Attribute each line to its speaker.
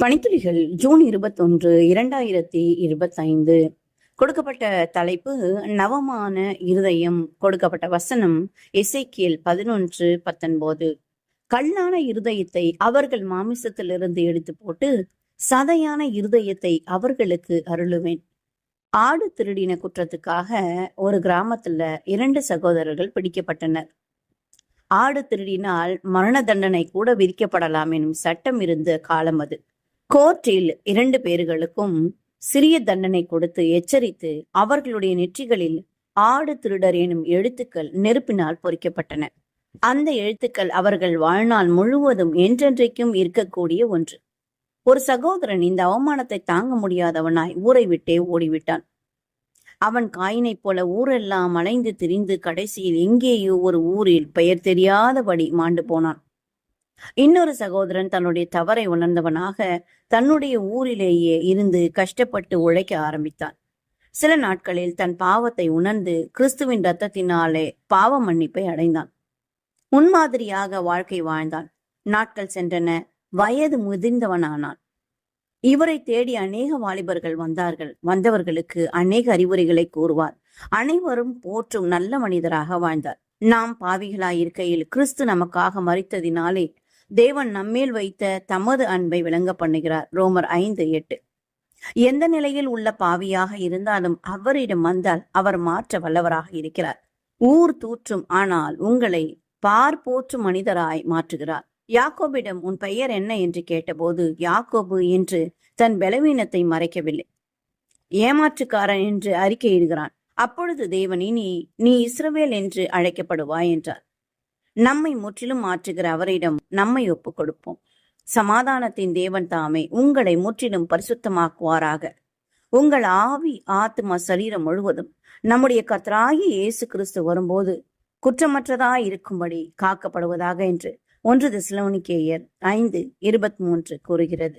Speaker 1: பணித்துளிகள் June 21, 2025. கொடுக்கப்பட்ட தலைப்பு நவமான இருதயம். கொடுக்கப்பட்ட வசனம் எசேக்கியேல் 11:19. கல்லான இருதயத்தை அவர்கள் மாமிசத்திலிருந்து எடுத்து போட்டு சதையான இருதயத்தை அவர்களுக்கு அருளுவேன். ஆடு திருடின குற்றத்துக்காக ஒரு கிராமத்துல 2 சகோதரர்கள் பிடிக்கப்பட்டனர். ஆடு திருடினால் மரண தண்டனை கூட விதிக்கப்படலாம் எனும் சட்டம் இருந்த காலம் அது. கோர்ட்டில் 2 பேர்களுக்கும் சிறிய தண்டனை கொடுத்து எச்சரித்து அவர்களுடைய நெற்றிகளில் ஆடு திருடர் எனும் எழுத்துக்கள் நெருப்பினால் பொறிக்கப்பட்டன. அந்த எழுத்துக்கள் அவர்கள் வாழ்நாள் முழுவதும் என்றென்றைக்கும் இருக்கக்கூடிய ஒன்று. ஒரு சகோதரன் இந்த அவமானத்தை தாங்க முடியாதவனாய் ஊரை விட்டே ஓடிவிட்டான். அவன் காயினைப் போல ஊரெல்லாம் அலைந்து திரிந்து கடைசியில் எங்கேயோ ஒரு ஊரில் பெயர் தெரியாதபடி மாண்டு போனான். இன்னொரு சகோதரன் தன்னுடைய தவறை உணர்ந்தவனாக தன்னுடைய ஊரிலேயே இருந்து கஷ்டப்பட்டு உழைக்க ஆரம்பித்தான். சில நாட்களில் தன் பாவத்தை உணர்ந்து கிறிஸ்துவின் இரத்தத்தினாலே பாவ மன்னிப்பை அடைந்தான். முன்மாதிரியாக வாழ்க்கை வாழ்ந்தான். நாட்கள் சென்றன. வயது முதிர்ந்தவனானான். இவரை தேடி அநேக வாலிபர்கள் வந்தார்கள். வந்தவர்களுக்கு அநேக அறிவுரைகளை கூறுவார். அனைவரும் போற்றும் நல்ல மனிதராக வாழ்ந்தார். நாம் பாவிகளாயிருக்கையில் கிறிஸ்து நமக்காக மரித்ததினாலே தேவன் நம்மேல் வைத்த தமது அன்பை விளங்க பண்ணுகிறார். ரோமர் 5:8. எந்த நிலையில் உள்ள பாவியாக இருந்தாலும் அவரிடம் வந்தால் அவர் மாற்ற வல்லவராக இருக்கிறார். ஊர் தூற்றும், ஆனால் உங்களை போற்றும் மனிதராய் மாற்றுகிறார். யாக்கோபிடம் உன் பெயர் என்ன என்று கேட்டபோது யாக்கோபு என்று தன் பலவீனத்தை மறைக்கவில்லை. ஏமாற்றுக்காரன் என்று அறிக்கையிடுகிறான். அப்பொழுது தேவன் நீ இஸ்ரவேல் என்று அழைக்கப்படுவாய் என்றார். நம்மை முற்றிலும் மாற்றுகிற அவரிடம் நம்மை ஒப்புக் கொடுப்போம். சமாதானத்தின் தேவன் தாமே உங்களை முற்றிலும் பரிசுத்தமாக்குவாராக. உங்கள் ஆவி, ஆத்மா, சரீரம் முழுவதும் நம்முடைய கர்த்தராகிய இயேசு கிறிஸ்து வரும்போது குற்றமற்றதாய் இருக்கும்படி காக்கப்படுவதாக என்று 1 தெசலோனிக்கேயர் 5:23 கூறுகிறது.